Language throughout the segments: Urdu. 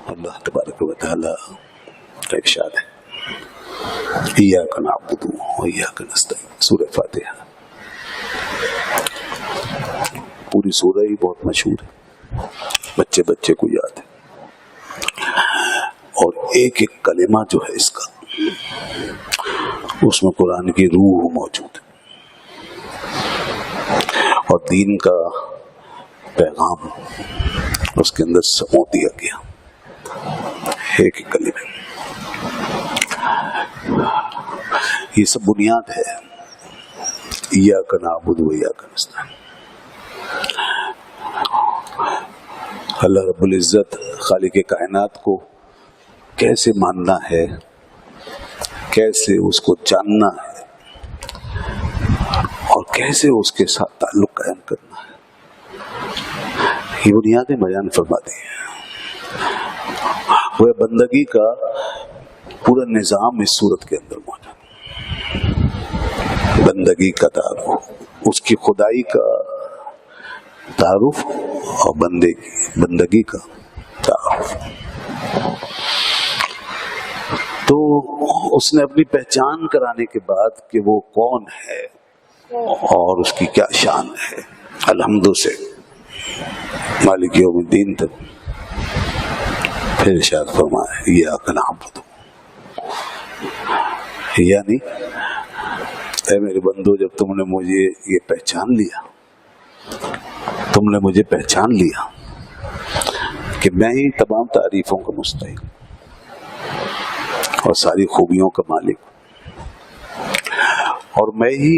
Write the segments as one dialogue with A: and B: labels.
A: اللہ تبارک و تعالی کا ارشاد ہے ایاک نعبد و ایاک نستعین، سورہ فاتحہ۔ پوری سورہ ہی بہت مشہور ہے، بچے بچے کو یاد ہے، اور ایک ایک کلمہ جو ہے اس کا، اس میں قرآن کی روح موجود ہے اور دین کا پیغام اس کے اندر سمو دیا گیا ایک ایک کلمہ۔ یہ سب بنیاد ہے ایاک نعبد و ایاک نستعین۔ اللہ رب العزت خالق کائنات کو کیسے ماننا ہے، کیسے اس کو جاننا ہے، اور کیسے اس کے ساتھ تعلق قائم کرنا ہے، یہ بنیادیں بیان فرما دی ہیں۔ وہ بندگی کا پورا نظام اس صورت کے اندر موجود ہے، بندگی کا تعارف، اس کی خدائی کا تعارف اور بندگی کا تعارف۔ تو اس نے اپنی پہچان کرانے کے بعد کہ وہ کون ہے اور اس کی کیا شان ہے، الحمد سے مالک یوم الدین تک، پھر ارشاد فرمایا ایاک نعبد، یعنی اے میرے بندو، جب تم نے مجھے یہ پہچان لیا، تم نے مجھے پہچان لیا کہ میں ہی تمام تعریفوں کا مستحق اور ساری خوبیوں کا مالک، اور میں ہی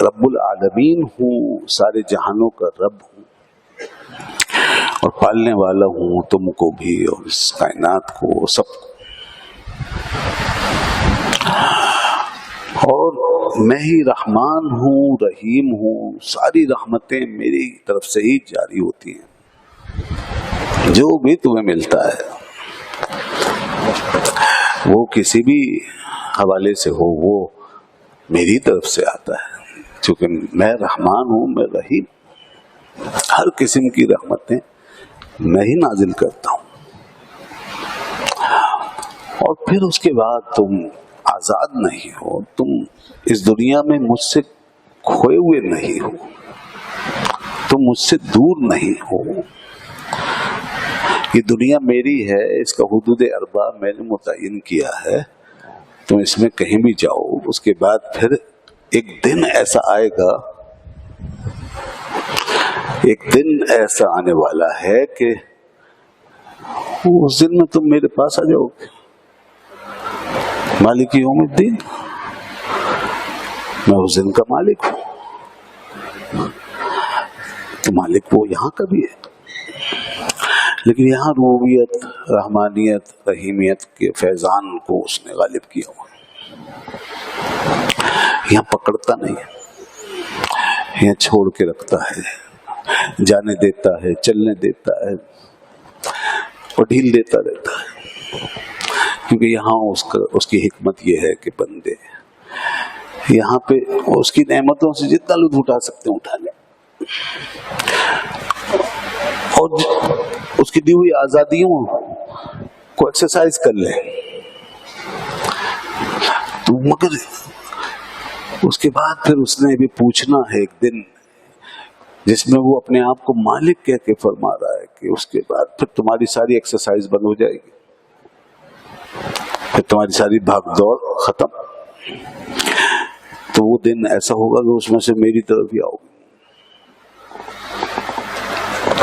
A: رب العالمین ہوں، سارے جہانوں کا رب ہوں اور پالنے والا ہوں تم کو بھی اور اس کائنات کو، سب کو، اور میں ہی رحمان ہوں، رحیم ہوں، ساری رحمتیں میری طرف سے ہی جاری ہوتی ہیں، جو بھی تمہیں ملتا ہے وہ کسی بھی حوالے سے ہو، وہ میری طرف سے آتا ہے، چونکہ میں رحمان ہوں، میں رحیم، ہر قسم کی رحمتیں میں ہی نازل کرتا ہوں۔ اور پھر اس کے بعد تم آزاد نہیں ہو، تم اس دنیا میں مجھ سے کھوئے ہوئے نہیں ہو، تم مجھ سے دور نہیں ہو، یہ دنیا میری ہے، اس کا حدود اربع میں نے متعین کیا ہے، تم اس میں کہیں بھی جاؤ۔ اس کے بعد پھر ایک دن ایسا آئے گا، ایک دن ایسا آنے والا ہے کہ اس دن میں تم میرے پاس آ جاؤ گے، مالک یوم الدین، میں اس دن کا مالک ہوں، تو مالک وہ یہاں کا بھی ہے، لیکن یہاں ربوبیت، رحمانیت، رحیمیت کے فیضان کو اس نے غالب کیا ہوا، یہاں پکڑتا نہیں ہے، یہاں چھوڑ کے رکھتا ہے، جانے دیتا ہے، چلنے دیتا ہے اور ڈھیل دیتا رہتا ہے، کیونکہ یہاں اس کی حکمت یہ ہے کہ بندے یہاں پہ اس کی نعمتوں سے جتنا لطف اٹھا سکتے ہیں اٹھا لیں، اور اس کی دی ہوئی آزادیوں کو ایکسرسائز کر لیں، تو مگر اس کے بعد پھر اس نے بھی پوچھنا ہے ایک دن، جس میں وہ اپنے آپ کو مالک کہہ کے فرما رہا ہے کہ اس کے بعد پھر تمہاری ساری ایکسرسائز بند ہو جائے گی، پھر تمہاری ساری بھاگ دوڑ ختم، تو وہ دن ایسا ہوگا کہ اس میں سے میری طرف ہی آؤ گے،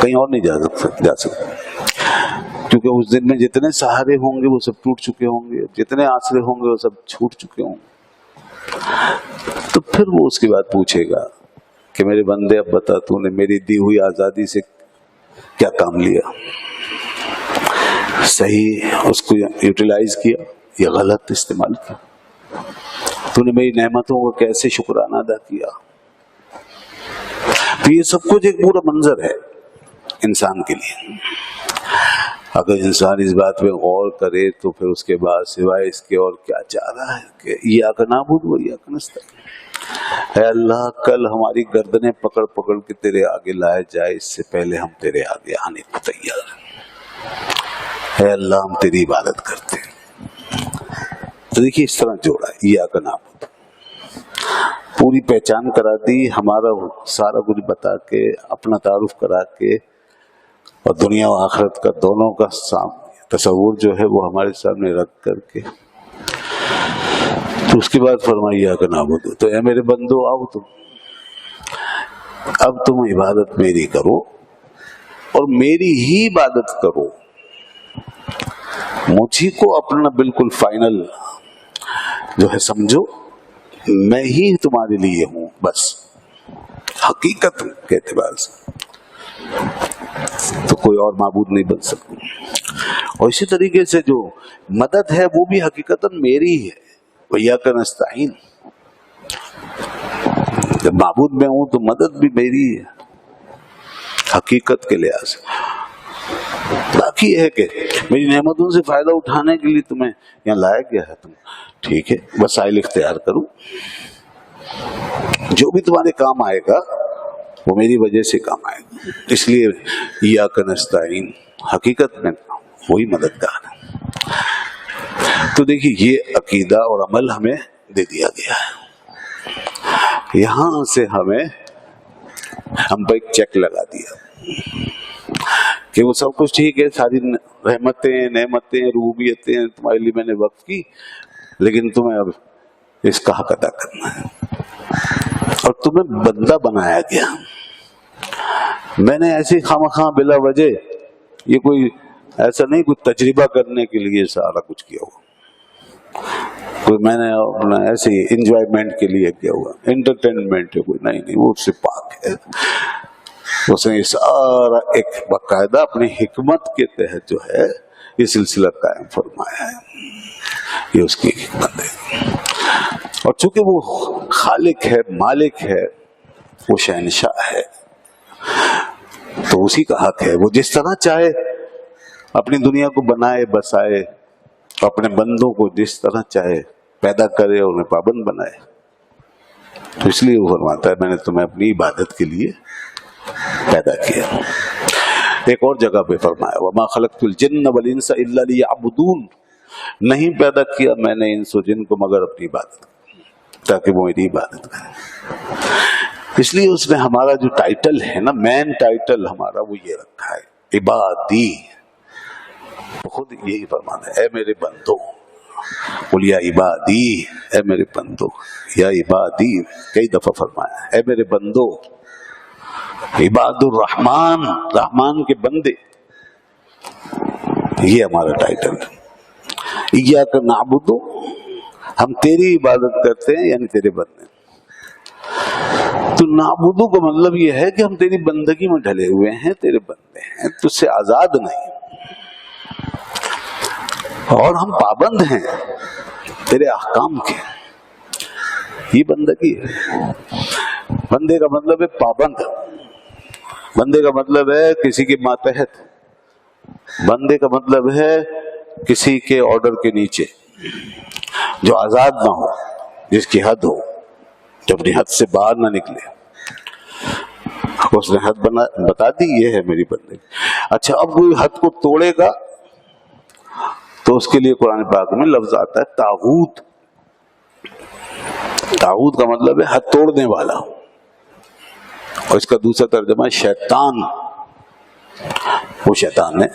A: کہیں اور نہیں جا سکتے، کیونکہ اس دن میں جتنے سہارے ہوں گے وہ سب ٹوٹ چکے ہوں گے، جتنے آسرے ہوں گے وہ سب چھوٹ چکے ہوں گے، تو پھر وہ اس کے بعد پوچھے گا کہ میرے بندے اب بتا، تو نے میری دی ہوئی آزادی سے کیا کام لیا، صحیح اس کو یوٹیلائز کیا یا غلط استعمال کیا، تو نے میری نعمتوں کا کیسے شکرانہ ادا کیا۔ تو یہ سب کچھ ایک پورا منظر ہے انسان کے لیے، اگر انسان اس بات پہ غور کرے تو پھر اس کے بعد سوائے اس کے اور کیا چاہ رہا ہے کہ ایاک نعبد و ایاک نستعین، اے اللہ کل ہماری گردنیں پکڑ پکڑ کے تیرے آگے لائے جائے، اس سے پہلے ہم تیرے آگے آنے کو تیار ہیں، اے اللہ ہم تیری عبادت کرتے ہیں. تو دیکھیے اس طرح جوڑا ایاک نعبد، پوری پہچان کرا دی، ہمارا سارا کچھ بتا کے، اپنا تعارف کرا کے، اور دنیا و آخرت کا دونوں کا تصور جو ہے وہ ہمارے سامنے رکھ کر کے، تو اس کے بعد فرمایا ایاک نعبد، تو اے میرے بندو آؤ تم، اب تم عبادت میری کرو اور میری ہی عبادت کرو، مجھے کو اپنا بالکل فائنل جو ہے سمجھو، میں ہی تمہارے لیے ہوں بس، حقیقت کے اعتبار سے تو کوئی اور معبود نہیں بن سکتا. اور اسی طریقے سے جو مدد ہے وہ بھی حقیقتاً میری ہے، وَإِيَّاكَ نَسْتَعِينُ، جب معبود میں ہوں تو مدد بھی میری ہے حقیقت کے لحاظ سے. باقی ہے کہ میری نعمتوں سے فائدہ اٹھانے کے لیے تمہیں یہاں لایا گیا ہے، تم ٹھیک ہے وسائل اختیار کرو، جو بھی تمہارے کام آئے گا وہ میری وجہ سے کام آئے گا، اس لیے ایاک نستعین، حقیقت میں وہی مددگار ہے. تو دیکھیے یہ عقیدہ اور عمل ہمیں دے دیا گیا ہے، یہاں سے ہم پہ ایک چیک لگا دیا کہ وہ سب کچھ ٹھیک ہے، ساری رحمتیں نعمتیں ربوبیتیں تمہارے لیے میں نے وقف کی، لیکن تمہیں اب اس کا حق ادا کرنا ہے، اور تمہیں بندہ بنایا گیا. میں نے ایسی خواہ بلا وجہ، یہ کوئی ایسا نہیں کوئی تجربہ کرنے کے لیے سارا کچھ کیا ہوا، کوئی میں نے اپنا ایسے انجوائمنٹ کے لیے کیا ہوا، انٹرٹینمنٹ ہے کوئی نہیں، وہ اس سے پاک ہے. اس نے سارا ایک باقاعدہ اپنی حکمت کے تحت جو ہے یہ سلسلہ قائم فرمایا ہے، یہ اس کی حکمت ہے. اور چونکہ وہ خالق ہے، مالک ہے، وہ شہنشاہ ہے، تو اسی کا حق ہے وہ جس طرح چاہے اپنی دنیا کو بنائے بسائے، اپنے بندوں کو جس طرح چاہے پیدا کرے اور انہیں پابند بنائے. تو اس لیے وہ فرماتا ہے میں نے تمہیں اپنی عبادت کے لیے پیدا کیا. ایک اور جگہ پہ فرمایا وَمَا خَلَقْتُ الْجِنَّ وَالْإِنسَ إِلَّا لِيَعْبُدُونَ، نہیں پیدا کیا میں نے انس و جن کو مگر اپنی عبادت تاکہ وہ میری عبادت کریں. اس لیے اس نے ہمارا جو ٹائٹل ہے نا، مین ٹائٹل ہمارا وہ یہ رکھا ہے عبادی. خود یہی فرمانا ہے اے میرے بندو، قل یا عبادی، اے میرے بندو، یا عبادی کئی دفعہ فرمایا اے میرے بندو، عباد الرحمن، رحمان کے بندے، یہ ہمارا ٹائٹل ہے. ایاک نعبد، ہم تیری عبادت کرتے ہیں یعنی تیرے بندے. تو نعبدو کا مطلب یہ ہے کہ ہم تیری بندگی میں ڈھلے ہوئے ہیں، تیرے بندے ہیں، تجھ سے آزاد نہیں، اور ہم پابند ہیں تیرے احکام کے. یہ بندگی ہے. بندے کا مطلب ہے پابند، بندے کا مطلب ہے کسی کے ماتحت، بندے کا مطلب ہے کسی کے آرڈر کے نیچے، جو آزاد نہ ہو، جس کی حد ہو، جو اپنی حد سے باہر نہ نکلے. اس نے حد بتا دی، یہ ہے میری بندگی. اچھا اب کوئی حد کو توڑے گا تو اس کے لیے قرآن پاک میں لفظ آتا ہے طاغوت. طاغوت کا مطلب ہے حد توڑنے والا، اور اس کا دوسرا ترجمہ ہے شیطان. وہ شیطان ہے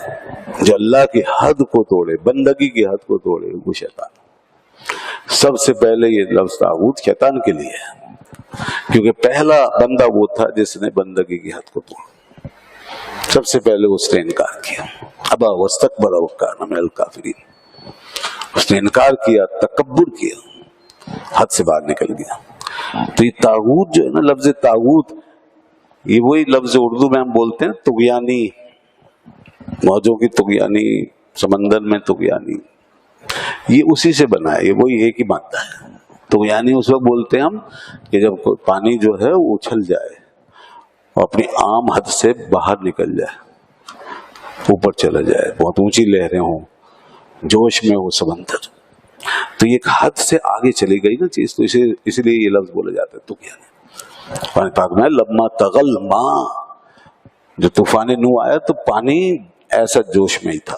A: جو اللہ کی حد کو توڑے، بندگی کی حد کو توڑے، وہ شیطان. سب سے پہلے یہ لفظ طاغوت شیطان کے لیے ہے، کیونکہ پہلا بندہ وہ تھا جس نے بندگی کی حد کو توڑا. سب سے پہلے اس نے انکار کیا، ابا واستکبر وکان من الکافرین. اس نے انکار کیا، تکبر کیا، حد سے باہر نکل گیا. تو یہ طاغوت جو ہے نا، لفظ طاغوت یہ وہی لفظ اردو میں ہم بولتے ہیں طغیانی، موجوں کی طغیانی، سمندر میں طغیانی، یہ اسی سے بنا ہے، یہ وہی ایک ہی مادہ ہے. طغیانی اس وقت بولتے ہیں ہم کہ جب کوئی پانی جو ہے وہ اچھل جائے اور اپنی عام حد سے باہر نکل جائے، اوپر چلا جائے، بہت اونچی لہریں ہوں، جوش میں ہو سمندر. تو یہ حد سے آگے چلی گئی نا چیز، تو اسی لیے یہ لفظ بولا جاتا ہے طغیانی. قرآن پاک میں لما تغل ماں، جو طوفان نوح آیا تو پانی ایسا جوش میں ہی تھا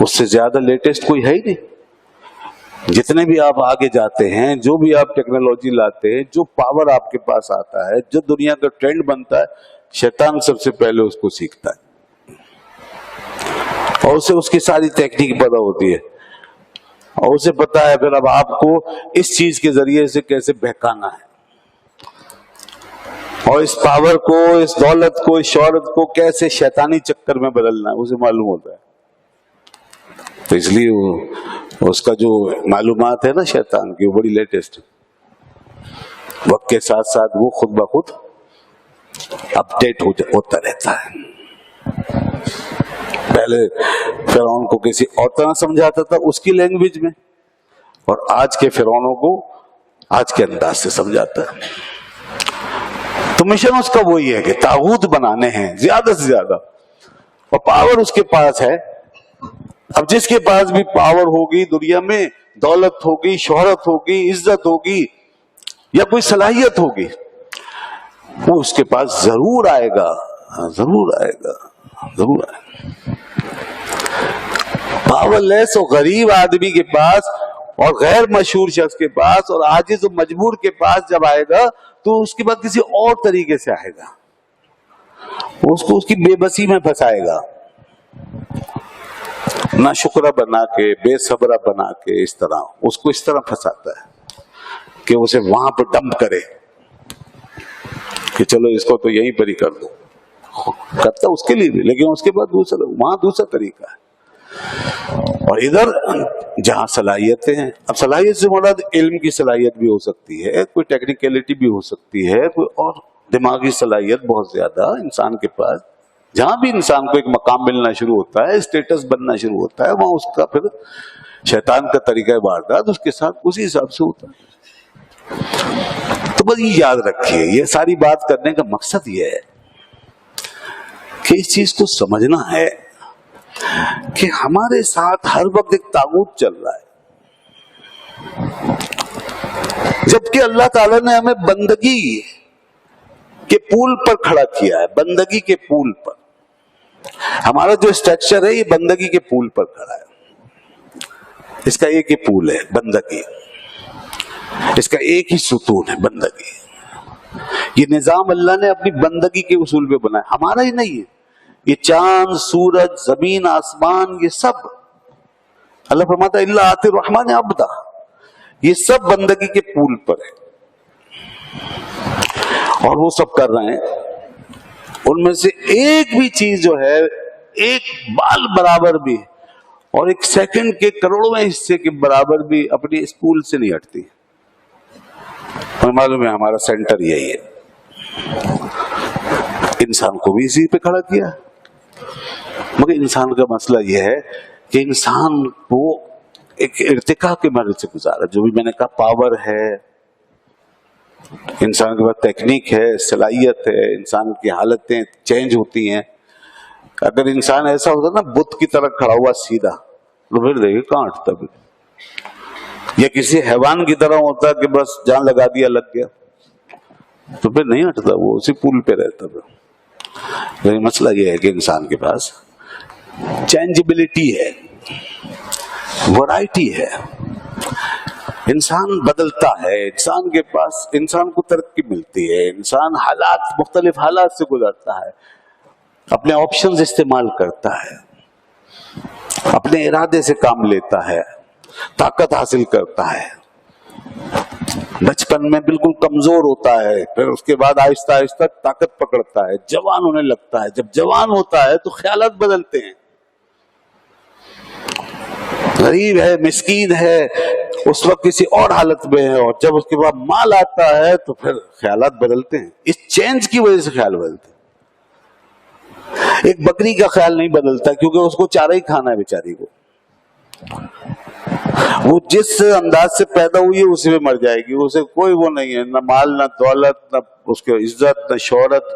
A: اس سے زیادہ لیٹسٹ کوئی ہے ہی نہیں. جتنے بھی آپ آگے جاتے ہیں، جو بھی آپ ٹیکنالوجی لاتے ہیں، جو پاور آپ کے پاس آتا ہے، جو دنیا کا ٹرینڈ بنتا ہے، شیطان سب سے پہلے اس کو سیکھتا ہے اور اسے اس کی ساری تکنیک پتہ ہوتی ہے اور اسے پتا ہے پھر اب آپ کو اس چیز کے ذریعے سے کیسے بہکانا ہے اور اس پاور کو، اس دولت کو، اس شہرت کو کیسے شیطانی چکر میں بدلنا ہے، اسے معلوم ہوتا ہے. تو اس لیے وہ اس کا جو معلومات ہے نا شیطان کی، وہ بڑی لیٹسٹ، وقت کے ساتھ ساتھ وہ خود بخود اپ ڈیٹ ہوتا رہتا ہے. پہلے فرعون کو کسی اور طرح سمجھاتا تھا اس کی لینگویج میں، اور آج کے فرعونوں کو آج کے انداز سے سمجھاتا ہے. تو مشن اس کا وہی ہے کہ طاغوت بنانے ہیں زیادہ سے زیادہ، اور پاور اس کے پاس ہے. اب جس کے پاس بھی پاور ہوگی دنیا میں، دولت ہوگی، شہرت ہوگی، عزت ہوگی یا کوئی صلاحیت ہوگی، وہ اس کے پاس ضرور آئے گا، ضرور آئے گا، ضرور آئے گا. پاور لیس اور غریب آدمی کے پاس اور غیر مشہور شخص کے پاس اور عاجز و مجبور کے پاس جب آئے گا تو اس کے بعد کسی اور طریقے سے آئے گا، اس کو اس کی بے بسی میں پھنسائے گا، نہ شکرہ بنا کے، بے صبرہ بنا کے، اس طرح پھنساتا ہے کہ اسے وہاں پہ ڈمپ کرے کہ چلو اس کو تو یہیں پر ہی کر دو. کرتا اس کے لیے بھی، لیکن اس کے بعد وہاں دوسرا طریقہ ہے. اور ادھر جہاں صلاحیتیں ہیں، اب صلاحیت سے مراد علم کی صلاحیت بھی ہو سکتی ہے، کوئی ٹیکنیکلٹی بھی ہو سکتی ہے، کوئی اور دماغی صلاحیت بہت زیادہ انسان کے پاس. جہاں بھی انسان کو ایک مقام ملنا شروع ہوتا ہے، اسٹیٹس بننا شروع ہوتا ہے، وہاں اس کا پھر شیطان کا طریقہ واردات اس کے ساتھ اسی حساب سے ہوتا ہے. تو بس یہ یاد رکھیے، یہ ساری بات کرنے کا مقصد یہ ہے کہ اس چیز کو سمجھنا ہے کہ ہمارے ساتھ ہر وقت ایک طاغوت چل رہا ہے، جبکہ اللہ تعالیٰ نے ہمیں بندگی کے پول پر کھڑا کیا ہے. بندگی کے پول پر ہمارا جو اسٹرکچر ہے، یہ بندگی کے پول پر کھڑا ہے. اس کا ایک ہی پول ہے بندگی، اس کا ایک ہی ستون ہے بندگی. یہ نظام اللہ نے اپنی بندگی کے اصول پہ بنایا، ہمارا ہی نہیں ہے. یہ چاند، سورج، زمین، آسمان، یہ سب اللہ فرماتا ہے اللہ آتی الرحمن عبدا، یہ سب بندگی کے پول پر ہے اور وہ سب کر رہے ہیں. ان میں سے ایک بھی چیز جو ہے، ایک بال برابر بھی اور ایک سیکنڈ کے کروڑویں حصے کے برابر بھی اپنی اس پول سے نہیں ہٹتی. ہمیں معلوم ہے ہمارا سینٹر یہی ہے. انسان کو بھی اسی پہ کھڑا کیا، مگر انسان کا مسئلہ یہ ہے کہ انسان کو ایک ارتقاء کے مرحلے سے گزارا. جو بھی میں نے کہا پاور ہے، انسان کے پاس تکنیک ہے، صلاحیت ہے، انسان کی حالتیں چینج ہوتی ہیں. اگر انسان ایسا ہوتا نا بت کی طرح کھڑا ہوا سیدھا، تو پھر دیکھیں کہاں ہٹتا پھر. یا کسی حیوان کی طرح ہوتا کہ بس جان لگا دیا لگ گیا، تو پھر نہیں ہٹتا، وہ اسی پول پہ رہتا. پھر لیکن مسئلہ یہ ہے کہ انسان کے پاس چینجبلٹی ہے، ورائٹی ہے، انسان بدلتا ہے، انسان کے پاس، انسان کو ترقی ملتی ہے، انسان مختلف حالات سے گزرتا ہے، اپنے آپشنز استعمال کرتا ہے، اپنے ارادے سے کام لیتا ہے، طاقت حاصل کرتا ہے. بچپن میں بالکل کمزور ہوتا ہے، پھر اس کے بعد آہستہ آہستہ طاقت پکڑتا ہے، جوان ہونے لگتا ہے. جب جوان ہوتا ہے تو خیالات بدلتے ہیں. غریب ہے، مسکین ہے، اس وقت کسی اور حالت میں ہے، اور جب اس کے بعد مال آتا ہے تو پھر خیالات بدلتے ہیں. اس چینج کی وجہ سے خیال بدلتے ہیں. ایک بکری کا خیال نہیں بدلتا کیونکہ اس کو چارہ ہی کھانا ہے بیچاری کو. وہ جس انداز سے پیدا ہوئی ہے اسی میں مر جائے گی. اسے کوئی وہ نہیں ہے، نہ مال، نہ دولت، نہ اس کی عزت، نہ شہرت،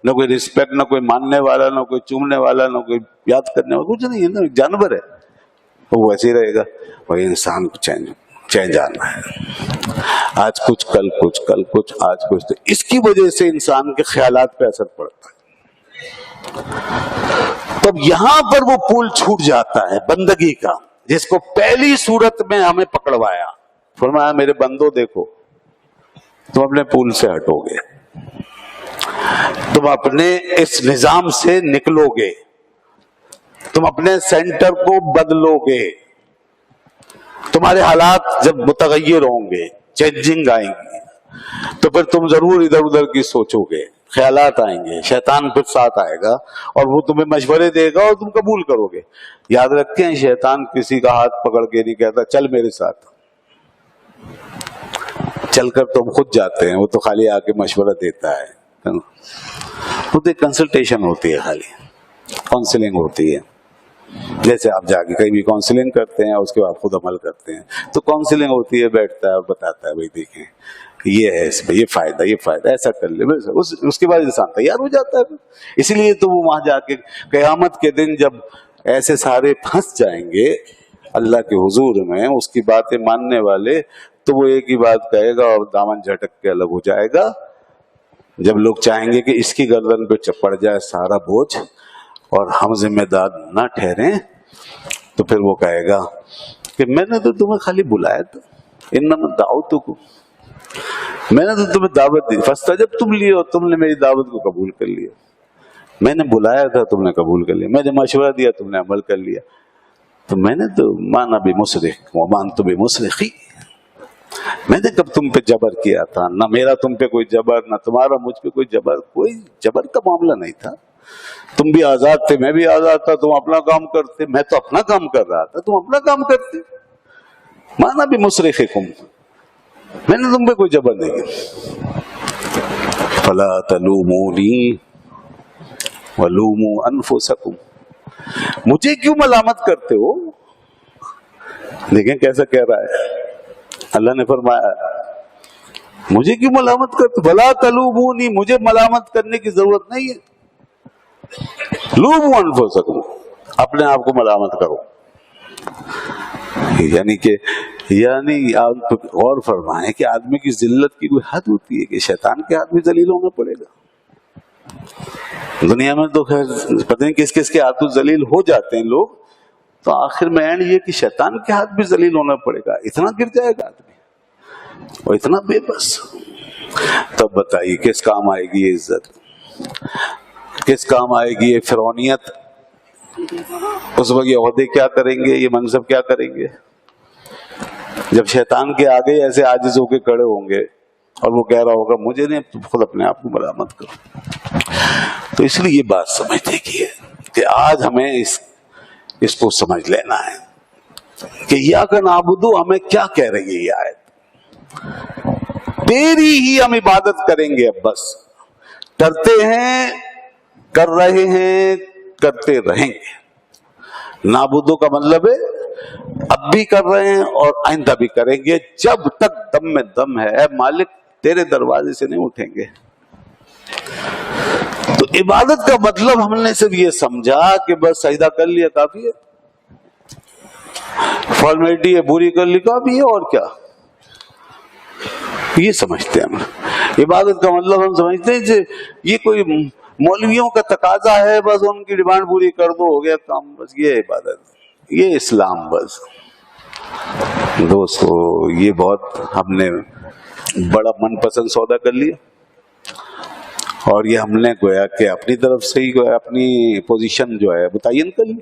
A: نہ کوئی رسپیکٹ، نہ کوئی ماننے والا، نہ کوئی چومنے والا، نہ کوئی یاد کرنے والا، کچھ نہیں ہے. نا جانور ہے، وہ ویسے ہی رہے گا. وہی انسان کو چینج آنا ہے. آج کچھ، کل کچھ، کل کچھ، آج کچھ. تو اس کی وجہ سے انسان کے خیالات پہ اثر پڑتا ہے. تو اب یہاں پر وہ پول چھوٹ جاتا ہے بندگی کا، جس کو پہلی صورت میں ہمیں پکڑوایا، فرمایا میرے بندو دیکھو تم اپنے پول سے ہٹو گے، تم اپنے اس نظام سے نکلو گے، تم اپنے سینٹر کو بدلو گے، تمہارے حالات جب متغیر ہوں گے، چینجنگ آئیں گی، تو پھر تم ضرور ادھر ادھر کی سوچو گے، خیالات آئیں گے، شیطان پھر ساتھ آئے گا اور وہ تمہیں مشورے دے گا اور تم قبول کرو گے۔ یاد رکھیں شیطان کسی کا ہاتھ پکڑ کے نہیں کہتا چل میرے ساتھ، چل کر تم خود جاتے ہیں، وہ تو خالی آ کے مشورہ دیتا ہے، وہ تو ایک کنسلٹیشن ہوتی ہے، خالی کاؤنسلنگ ہوتی ہے، جیسے آپ جا کے کہیں بھی کاؤنسلنگ کرتے ہیں اس کے بعد خود عمل کرتے ہیں، تو کاؤنسلنگ ہوتی ہے، بیٹھتا ہے اور بتاتا ہے بھائی دیکھیں یہ ہے اس میں یہ فائدہ ایسا کر لے، اس کے بعد انسان تیار ہو جاتا ہے۔ اسی لیے تو وہ وہاں جا کے قیامت کے دن جب ایسے سارے پھنس جائیں گے اللہ کے حضور میں، اس کی باتیں ماننے والے، تو وہ ایک ہی بات کہے گا اور دامن جھٹک کے الگ ہو جائے گا۔ جب لوگ چاہیں گے کہ اس کی گردن پہ چپڑ جائے سارا بوجھ اور ہم ذمہ دار نہ ٹھہریں، تو پھر وہ کہے گا کہ میں نے تو تمہیں خالی بلایا تھا، انما دعوتکم، میں نے تو تمہیں دعوت دی، فاستجبتم لی، اور تم نے میری دعوت کو قبول کر لیا، میں نے بلایا تھا تم نے قبول کر لیا، میں نے مشورہ دیا تم نے عمل کر لیا، تو میں نے تو مانا بمصرخ وما انتم بمصرخی، میں نے کب تم پہ جبر کیا تھا، نہ میرا تم پہ کوئی جبر، نہ تمہارا مجھ پہ کوئی جبر کا معاملہ نہیں تھا، تم بھی آزاد تھے میں بھی آزاد تھا، تم اپنا کام کرتے میں تو اپنا کام کر رہا تھا، تم اپنا کام کرتے، مانا بمصرخکم، میں نے تم پہ کوئی جبر نہیں کیا۔ فلا تلومونی ولوموا انفسکم، مجھے کیوں ملامت کرتے ہو؟ دیکھیں کیسا کہہ رہا ہے، اللہ نے فرمایا مجھے کیوں ملامت کرتے، فلا تلومونی، مجھے ملامت کرنے کی ضرورت نہیں ہے، لوموا انفسکم، اپنے آپ کو ملامت کرو۔ یعنی آپ غور فرمائیں کہ آدمی کی ذلت کی کوئی حد ہوتی ہے کہ شیطان کے ہاتھ بھی ذلیل ہونا پڑے گا؟ دنیا میں تو خیر پتہ نہیں کس کس کے ہاتھوں ذلیل ہو جاتے ہیں لوگ، تو آخر میں اینڈ یہ کہ شیطان کے ہاتھ بھی ذلیل ہونا پڑے گا، اتنا گر جائے گا آدمی اور اتنا بے بس، تب بتائیے کس کام آئے گی یہ عزت، کس کام آئے گی یہ فرعونیت، اس وقت یہ عہدے کیا کریں گے، یہ منصب کیا کریں گے، جب شیطان کے آگے ایسے عاجز ہو کے کھڑے ہوں گے اور وہ کہہ رہا ہوگا مجھے نہیں، تم خود اپنے آپ کو ملامت کرو۔ تو اس لیے یہ بات سمجھنے کی ہے کہ آج ہمیں اس کو سمجھ لینا ہے کہ ایاک نعبد ہمیں کیا کہہ رہی ہے یہ آیت، تیری ہی ہم عبادت کریں گے، اب بس کرتے ہیں، کر رہے ہیں، کرتے رہیں گے۔ نعبدو کا مطلب ہے اب بھی کر رہے ہیں اور آئندہ بھی کریں گے، جب تک دم میں دم ہے، اے مالک تیرے دروازے سے نہیں اٹھیں گے۔ تو عبادت کا مطلب ہم نے صرف یہ سمجھا کہ بس سجدہ کر لیا کافی ہے، فارمیلٹی ہے پوری کر لی کافی ہے، اور کیا، یہ سمجھتے ہیں ہم۔ عبادت کا مطلب ہم سمجھتے ہیں کہ یہ کوئی مولویوں کا تقاضا ہے، بس ان کی ڈیمانڈ پوری کر دو ہو گیا کام، بس یہ عبادت، یہ اسلام۔ بس دوستو یہ بہت ہم نے بڑا من پسند سودا کر لیا، اور یہ ہم نے گویا کہ اپنی طرف سے ہی گویا اپنی پوزیشن جو ہے متعین کر لی۔